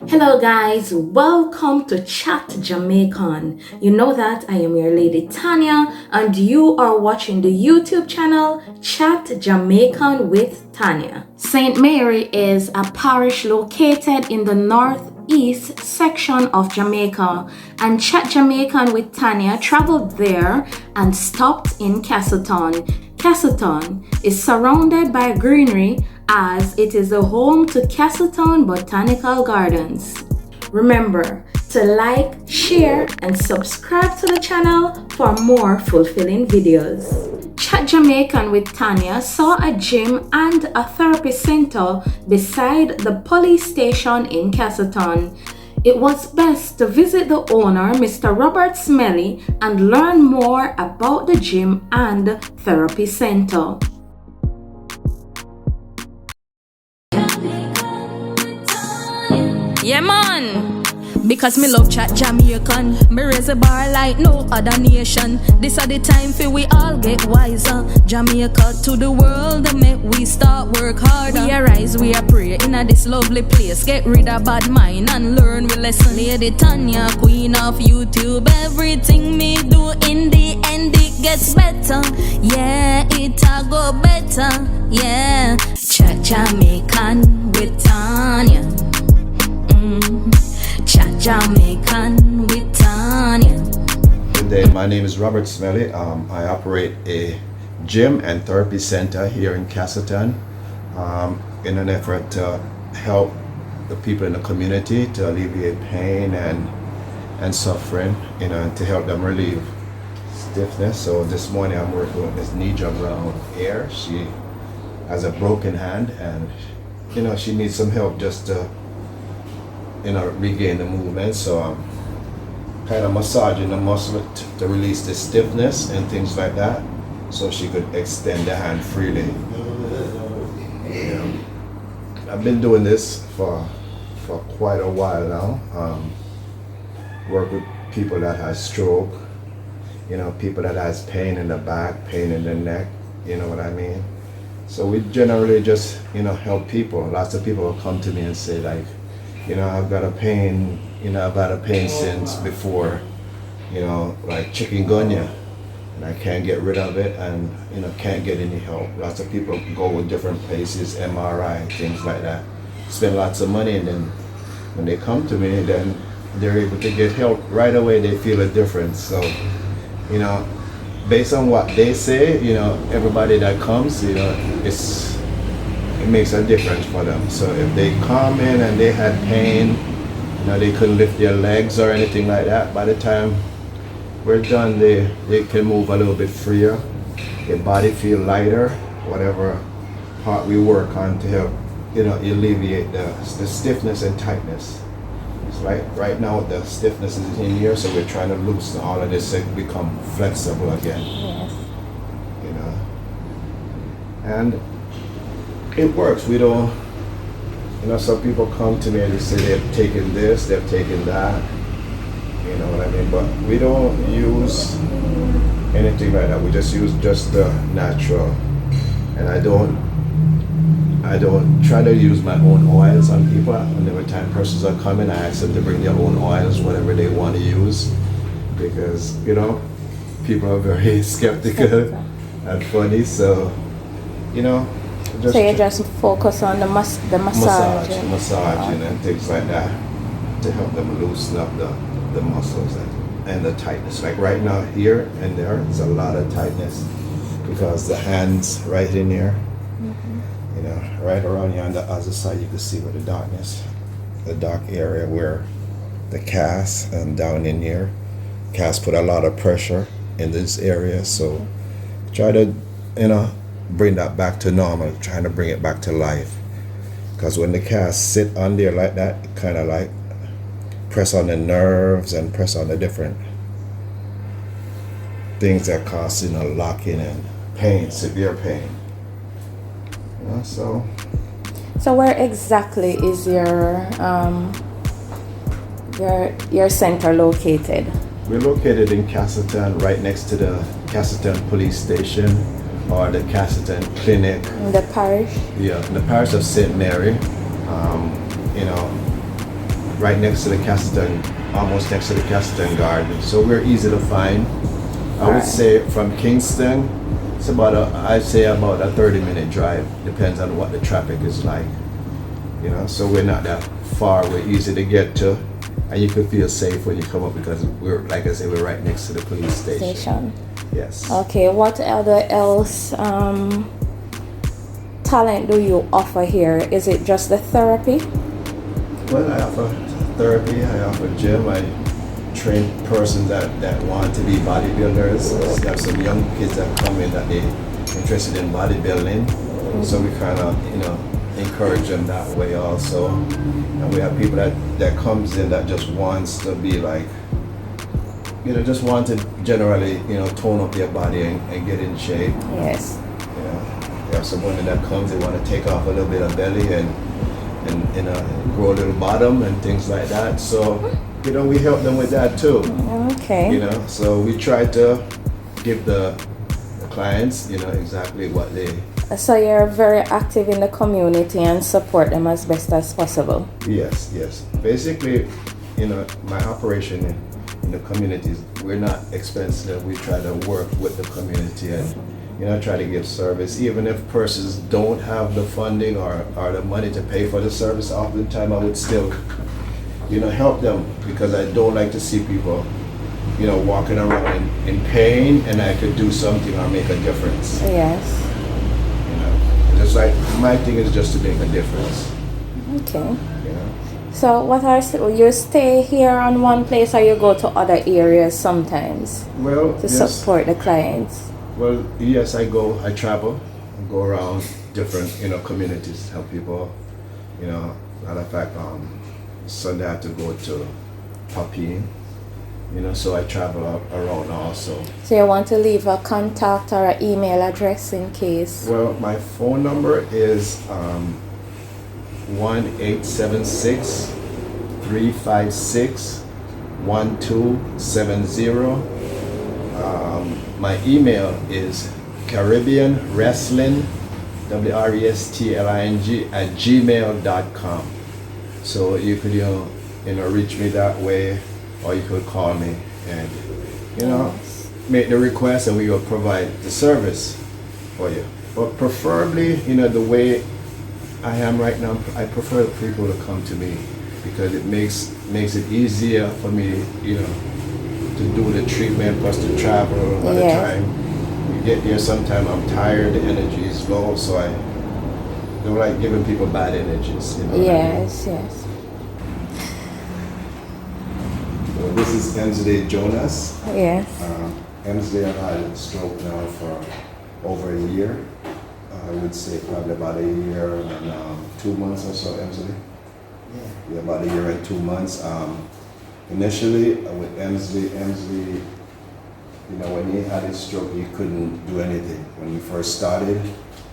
Hello guys, welcome to Chat Jamaican. You know that I am your lady Tania and you are watching the YouTube channel Chat Jamaican with Tania. St. Mary is a parish located in the northeast section of Jamaica, and Chat Jamaican with Tania traveled there and stopped in Castleton. Castleton is surrounded by greenery as it is the home to Castleton Botanical Gardens. Remember to like, share, and subscribe to the channel for more fulfilling videos. Chat Jamaican with Tania saw a gym and a therapy center beside the police station in Castleton. It was best to visit the owner, Mr. Robert Smellie, and learn more about the gym and therapy center. Yeah, man. Because me love chat Jamaican. Me raise a bar like no other nation. This are the time for we all get wiser. Jamaica to the world, make we start work harder. We arise, we are pray in a this lovely place. Get rid of bad mind and learn we lesson. Lady Tania, queen of YouTube. Everything me do in the end it gets better. Yeah, it'll go better. Yeah, chat Jamaican with Tania. Chat Jamaican with Tania. Good day, my name is Robert Smellie. I operate a gym and therapy center here in Castleton in an effort to help the people in the community to alleviate pain and suffering, and to help them relieve stiffness. So this morning I'm working with this Nija Brown here. She has a broken hand and she needs some help just to regain the movement. So I'm kind of massaging the muscle to release the stiffness and things like that, so she could extend the hand freely. I've been doing this for quite a while now. Work with people that have stroke, people that has pain in the back, pain in the neck, you know what I mean? So we generally just, help people. Lots of people will come to me and say like, I've got a pain, I've had a pain since before, like chikungunya, and I can't get rid of it and, can't get any help. Lots of people go with different places, MRI, things like that, spend lots of money, and then when they come to me, then they're able to get help right away. They feel a difference. So, based on what they say, everybody that comes, it makes a difference for them. So if they come in and they had pain, they couldn't lift their legs or anything like that, by the time we're done, they can move a little bit freer. Their body feel lighter, whatever part we work on to help, alleviate the stiffness and tightness. It's like right now the stiffness is in here, so we're trying to loosen all of this so it become flexible again. Yes. And it works. We don't, some people come to me and they say they've taken this, they've taken that, you know what I mean? But we don't use anything like that. We just use just the natural. And I don't try to use my own oils on people. Whenever time persons are coming, I ask them to bring their own oils, whatever they want to use, because people are very skeptical and funny. So So you just focus on the massage. Massaging and things like that to help them loosen up the muscles and the tightness. Like right now here and there's a lot of tightness because the hands right in here, right around here on the other side, you can see where the dark area where the cast, and down in here, cast put a lot of pressure in this area. So try to, bring that back to normal, trying to bring it back to life. Because when the cast sit on there like that, it kind of like press on the nerves and press on the different things that cause locking and pain, severe pain. So where exactly is your center located? we're located in Castleton, right next to the Castleton police station, or the Castleton Clinic. In the parish? Yeah, in the parish of St. Mary. right next to the Castleton, almost next to the Castleton Garden. So we're easy to find. I would say from Kingston, it's about I'd say about a 30-minute drive. Depends on what the traffic is like. You know, so we're not that far. We're easy to get to, and you can feel safe when you come up because we're, like I said, we're right next to the police station. Yes. Okay. What other else talent do you offer here? Is it just the therapy? Well, I offer therapy. I offer gym. I train persons that want to be bodybuilders. We have some young kids that come in that they're interested in bodybuilding. So we kind of, encourage them that way also. And we have people that comes in that just wants to be like, just want to generally, tone up their body and get in shape. Yes. We have some women that comes, they want to take off a little bit of belly and grow a little bottom and things like that. So, we help them with that too. Okay. So we try to give the clients, exactly what they. So you're very active in the community and support them as best as possible. Yes. Basically, my operation in the communities, we're not expensive. We try to work with the community and try to give service. Even if persons don't have the funding or the money to pay for the service, oftentimes I would still, help them because I don't like to see people, walking around in pain, and I could do something or make a difference. Yes. Just like my thing is just to make a difference. Okay. So you stay here on one place or you go to other areas sometimes to support the clients? Well, yes, I travel, I go around different, communities, help people. Matter of fact, Sunday I have to go to Papine, so I travel around also. So you want to leave a contact or an email address in case? Well, my phone number is 1-876-356-1270. My email is Caribbean Wrestling, WRESTLING @gmail.com. So you could reach me that way, or you could call me and make the request, and we will provide the service for you. But preferably, the way I am right now, I prefer people to come to me because it makes it easier for me, to do the treatment plus to travel. By the time you get there, sometimes I'm tired, the energy is low, so I don't like giving people bad energies. Yes. Well, this is Emsley Jonas. Yes. Emsley had a stroke now for over a year. I would say probably about a year and 2 months or so, Emsley. Yeah, about a year and 2 months. Initially, with Emsley, when he had his stroke, he couldn't do anything. When we first started,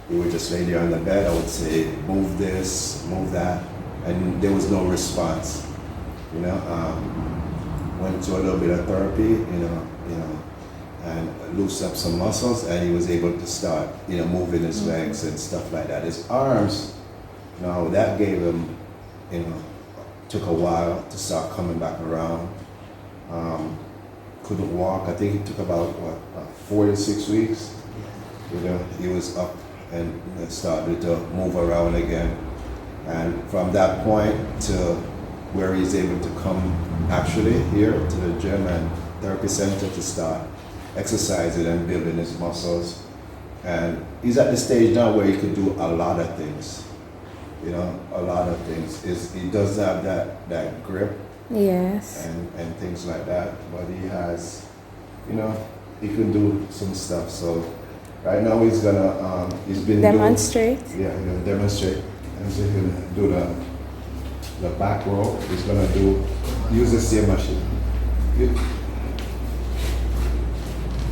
he would just lay there on the bed. I would say, move this, move that, and there was no response. Went to a little bit of therapy, and loosened up some muscles, and he was able to start, moving his legs and stuff like that. His arms, that gave him, took a while to start coming back around. Couldn't walk. I think it took about 4 to 6 weeks. He was up and started to move around again. And from that point to where he's able to come actually here to the gym and therapy center to start exercising and building his muscles. And he's at the stage now where he can do a lot of things. A lot of things. He does have that grip. Yes. And things like that. But he has, he can do some stuff. So right now he's gonna, he's been demonstrate. He's gonna demonstrate. And so he can do the back row. He's gonna use the same machine.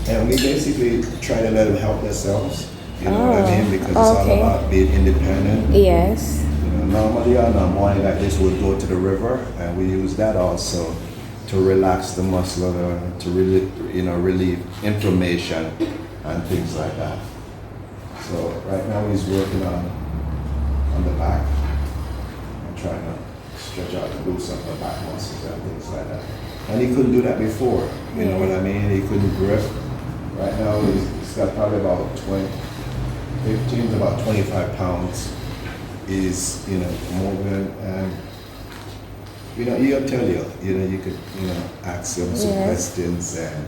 And we basically try to let them help themselves. What I mean? Because it's all about being independent. Yes. Normally on a morning like this, we'll go to the river, and we use that also to relax the muscle, to relieve inflammation and things like that. So right now he's working on the back. I'm trying to stretch out the glutes of the back muscles and things like that. And he couldn't do that before, you know what I mean? He couldn't grip. Right now he's got probably about 15 to about 25 pounds. Is, you know, moving, and you know, he'll tell you, you could, ask him some questions, and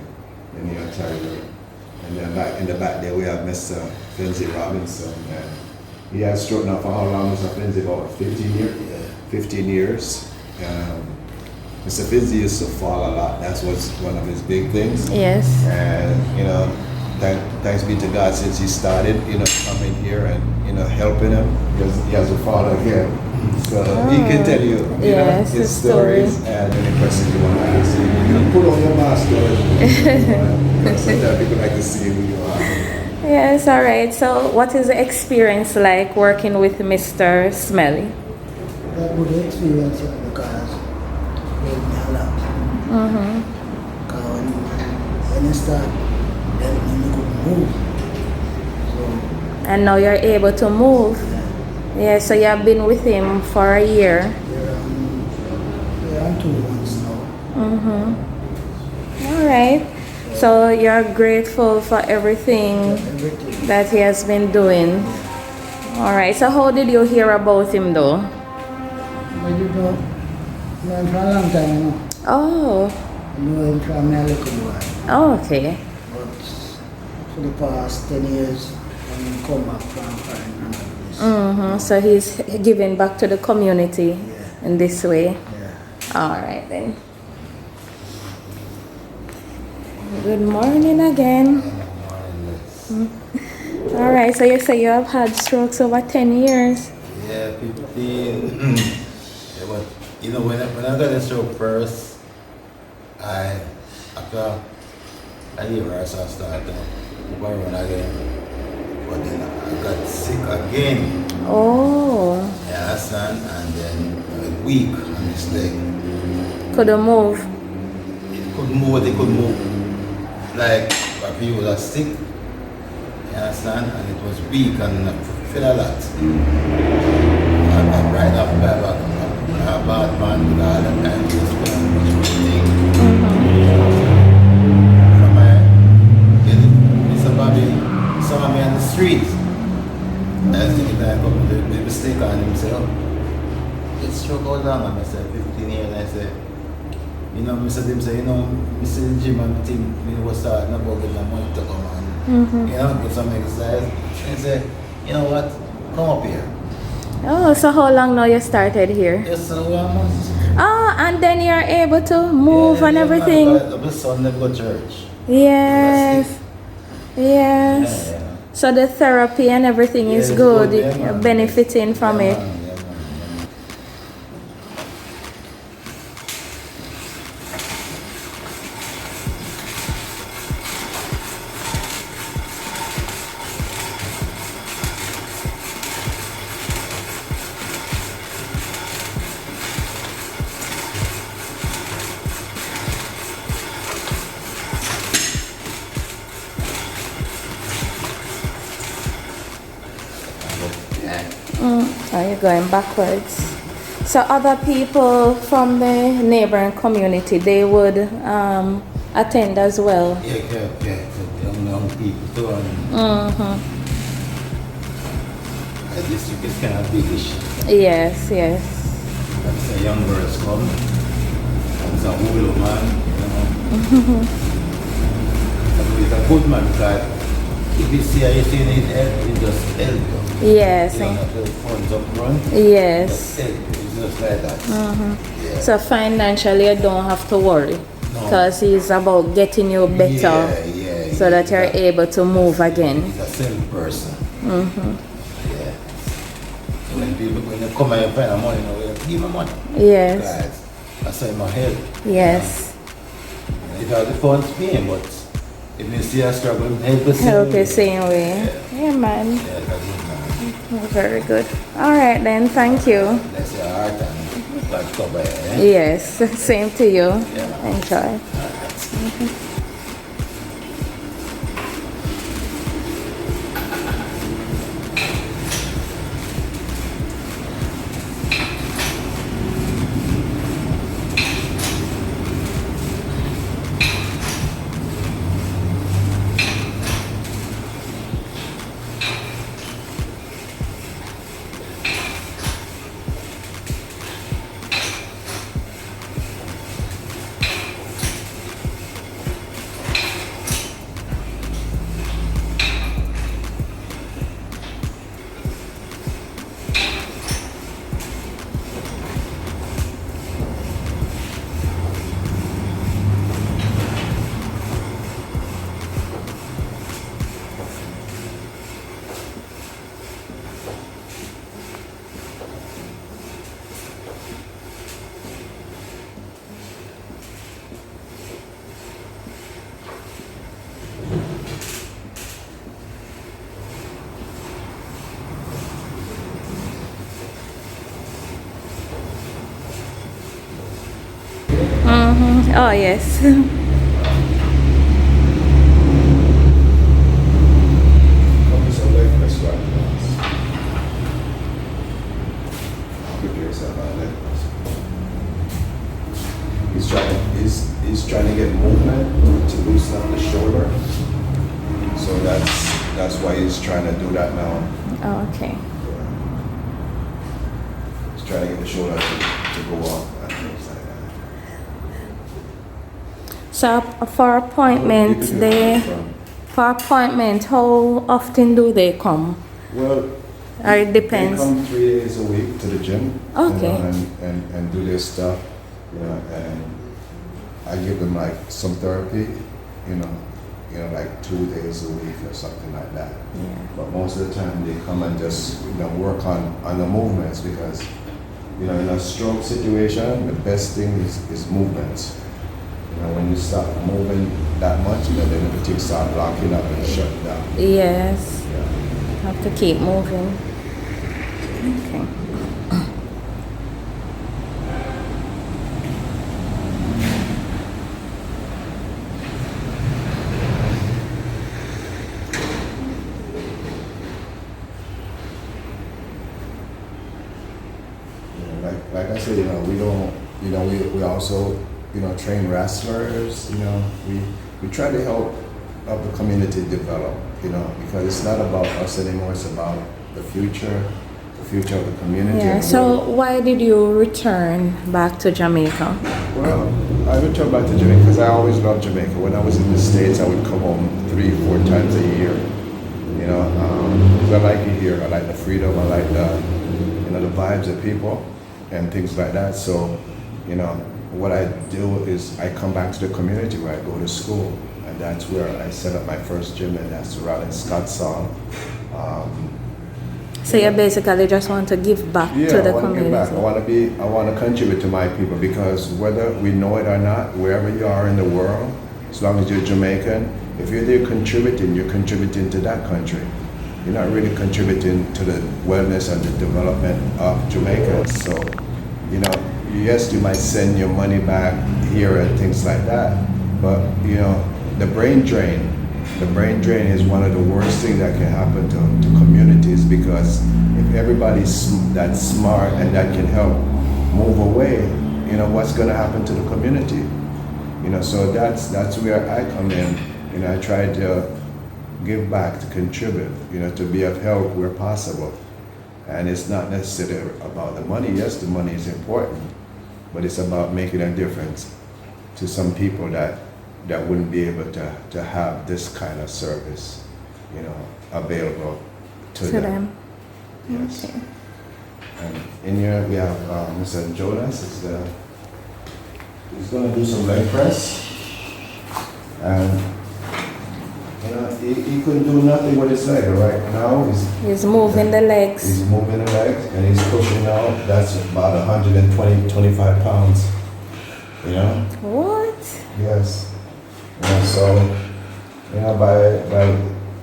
he'll tell you. And then back in the back there we have Mr. Finzi Robinson, and he has stroke now for how long, Mr. Finzi? About 15 years? Yeah. 15 years. Mr. Finzi used to fall a lot. That's what's one of his big things. Yes. And, thanks be to God, since he started, coming here and, helping him, because he has a father again. So he can tell you, his stories, and any questions you want to ask. You can put on your mask, sometimes people like to see who you are. Yes, all right. So what is the experience like working with Mr. Smellie? A good experience because it made me a lot. Because when you start, then you could move. So, and now you're able to move. Yeah, so you have been with him for a year. we're on 2 months now. All right. So you're grateful for everything that he has been doing. All right. So how did you hear about him though? I did know him for a long time, Oh. I know him from a little boy. Oh, okay. But for the past 10 years, when he come back from foreign and all this. So he's giving back to the community in this way. Yeah. All right then. Good morning again. All right, so you say you have had strokes over 10 years. Yeah, 15. Yeah, but when I got the stroke first, after a year I started going again. But then I got sick again. Oh. You understand? And then I was weak on this leg. Couldn't move. It couldn't move. Like, my people was sick. You understand? And it was weak and I feel a lot. I'm right off my back. I'm a bad man with all the time. Just much thing. From Mr. Bobby saw me on the street. I was thinking that I got the mistake on him. He said, oh, it's stroke how long? I said, 15 years. And I said, Mr. Dim said, Mr. Jim and Tim, we was starting about getting the money to come on. Get some exercise. And I said, you know what? Come up here. Oh, so how long now you started here? Yes, so 1 month. Oh, and then you're able to move and everything. My son never go to church. Yes. Yes. Yeah. So the therapy and everything is it's good. good, yeah, You're man. benefiting from it. Man. Are you going backwards? So other people from the neighboring community, they would attend as well. Yeah. Young people too. This is kind of big issue. Yes. That's a young girls come. It's a old man, So he's a good man because if you see you need help, you just help you. Yes. You don't have to funds up front. Yes. Just help you. It's just like that. Yeah. So financially you don't have to worry. No. Because it's about getting you better Yeah. so that you're able to move again. He's a self person. Yeah. So when you come and you find money, you give me money. Yes. Guys, that's why my help. Yes. It has the funds paying, but if you see a struggle, help the same Help the way. same way. Yeah, man. Yeah, that's good, man. Very good. All right then, thank you. Bless your heart and God cover you. Yes, same to you. Yeah. Enjoy. Mm-hmm. Oh, yes. Probably some leg press right now. Prepare yourself on leg press. He's trying to get movement to loosen up the shoulder. So that's why he's trying to do that now. Oh, okay. He's trying to get the shoulder to go off and things like that. So for appointments, how often do they come? Well, Or it depends. they come 3 days a week to the gym. Okay. And do their stuff, and I give them like some therapy, like 2 days a week or something like that. Yeah. But most of the time they come and just work on the movements, because in a stroke situation the best thing is movements. When you stop moving that much, then everything start locking up and shutting down. Yes. Yeah. Have to keep moving. Okay. Like I said, we also, train wrestlers, we try to help the community develop, because it's not about us anymore, it's about the future of the community. Yeah, and so why did you return back to Jamaica? Well, I returned back to Jamaica because I always loved Jamaica. When I was in the States, I would come home 3-4 times a year, because I like it here. I like the freedom, I like the vibes of people and things like that. So, what I do is I come back to the community where I go to school, and that's where I set up my first gym, and that's around in Scottsdale. So you basically just want to give back to the I want community. to give back. I want to contribute to my people, because whether we know it or not, wherever you are in the world, as long as you're Jamaican, if you're there contributing, you're contributing to that country. You're not really contributing to the wellness and the development of Jamaica. So, yes, you might send your money back here and things like that, but the brain drain is one of the worst things that can happen to communities, because if everybody's that's smart and that can help move away, what's going to happen to the community? So that's where I come in. I try to give back, to contribute, to be of help where possible. And it's not necessarily about the money. Yes, the money is important, but it's about making a difference to some people that wouldn't be able to have this kind of service, available to them. Yes. Okay. And in here we have Mr. Jonas. He's going to do some leg press, and he couldn't do nothing with his leg right now. He's moving the legs. He's moving the legs, and he's pushing out. That's about 125 pounds. What? Yes. So,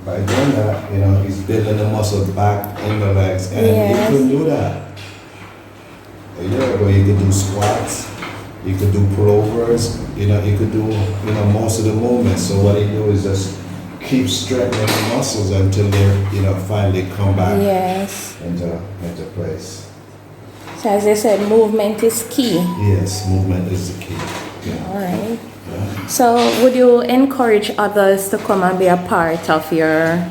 by doing that, he's building the muscle back in the legs, and Yes. he couldn't do that. A year ago, you could do squats, you could do pullovers, you could do, most of the movements. So what he do is just keep strengthening the muscles until they, finally come back Yes. into place. So as I said, movement is key. Yes, movement is the key. Yeah. All right. Yeah. So would you encourage others to come and be a part of your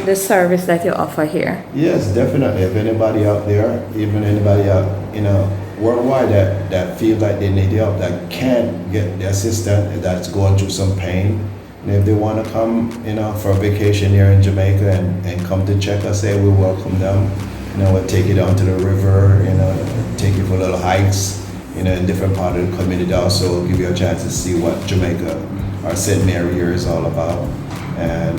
the service that you offer here? Yes, definitely. If anybody out there, even anybody out, worldwide that feel like they need help, that can't get the assistance, that's going through some pain, and if they want to come, for a vacation here in Jamaica and come to check us, we welcome them. We'll take you down to the river, take you for little hikes, in different part of the community. Also give you a chance to see what Jamaica or St. Mary here is all about. And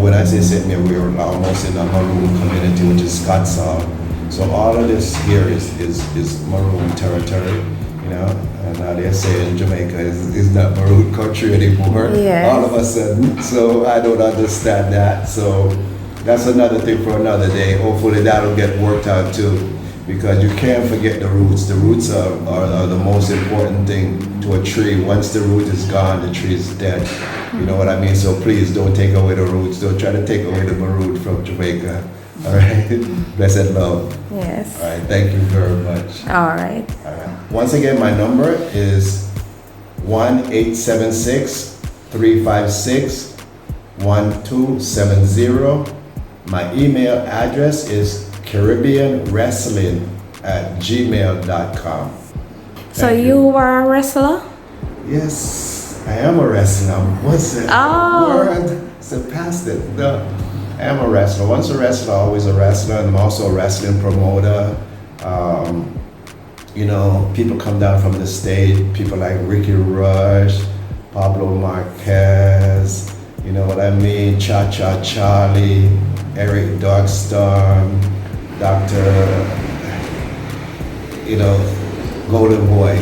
when I say St. Mary, we're almost in the Maroon community, which is Scottsdale. So all of this here is Maroon territory, and now they say in Jamaica is not Maroon country anymore. Yes. All of a sudden. So I don't understand that. So that's another thing for another day. Hopefully that'll get worked out too. because you can't forget the roots. The roots are the most important thing to a tree. Once the root is gone, the tree is dead. You know what I mean? So please don't take away the roots. Don't try to take away the maroon from Jamaica. All right? Blessed love. Yes. All right, thank you very much. All right. All right. Once again, my number is 1-876-356-1270. My email address is caribbeanwrestling@gmail.com. So you were a wrestler? Yes, I am a wrestler. What's that word? Surpassed it. No, I am a wrestler. Once a wrestler, always a wrestler. And I'm also a wrestling promoter. You know, people come down from the state. People like Ricky Rush, Pablo Marquez. You know what I mean? Cha Cha Charlie, Eric Darkstorm, Dr. You know, Golden Boy,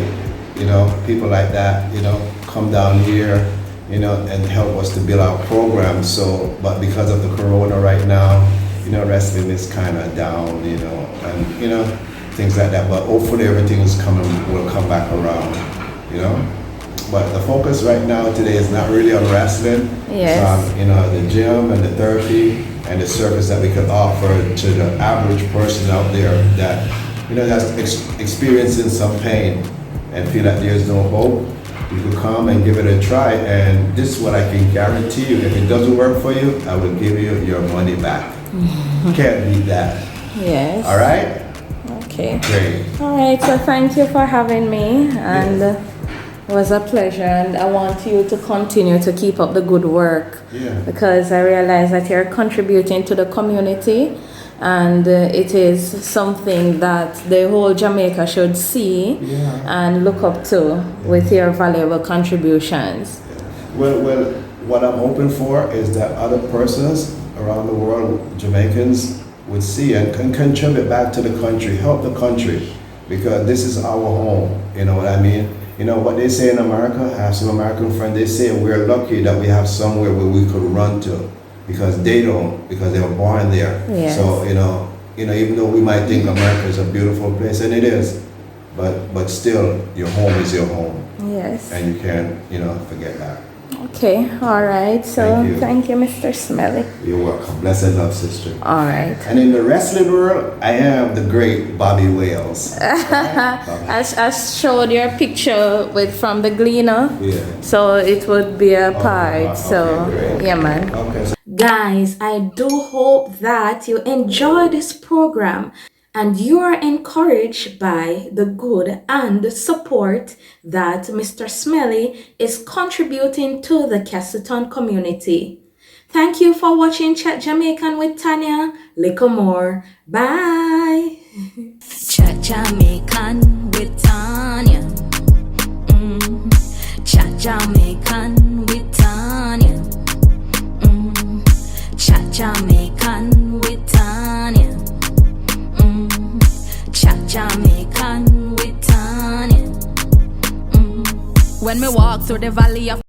you know, people like that, you know, come down here, you know, and help us to build our program. So, but because of the corona right now, you know, wrestling is kind of down, you know, and, you know, things like that. But hopefully everything will come back around, you know. But the focus right now today is not really on wrestling. Yes. You know, the gym and the therapy and the service that we can offer to the average person out there that, you know, that's experiencing some pain and feel that there's no hope. You could come and give it a try, and this is what I can guarantee you. If it doesn't work for you, I will give you your money back. Can't beat that. Yes. All right? Okay. Great. All right, so thank you for having me, and it was a pleasure, and I want you to continue to keep up the good work, because I realize that you're contributing to the community, and it is something that the whole Jamaica should see and look up to with your valuable contributions. Well, what I'm hoping for is that other persons around the world, Jamaicans, would see and can contribute back to the country, help the country, because this is our home, you know what I mean? You know what they say in America, I have some American friends, they say we're lucky that we have somewhere where we could run to, because they don't, because they were born there. Yes. So, you know, even though we might think America is a beautiful place, and it is, but still, your home is your home. Yes. And you can't, you know, forget that. Okay, all right. So thank you, Mr. Smellie. You're welcome. Blessed love, sister. All right. And in the wrestling world, I am the great Bobby Wales. I showed your picture from the Gleaner. Yeah. So it would be a part. Great. Yeah, man. Okay. Guys, I do hope that you enjoy this program and you are encouraged by the good and support that Mr. Smellie is contributing to the Castleton community. Thank you for watching Chat Jamaican with Tania. Little more. Bye. Chat Jamaican with Tania. Chat Jamaican with Tania. Chat Jamaican with Tania. Chat Jamaican with Tania. When me walk through the valley of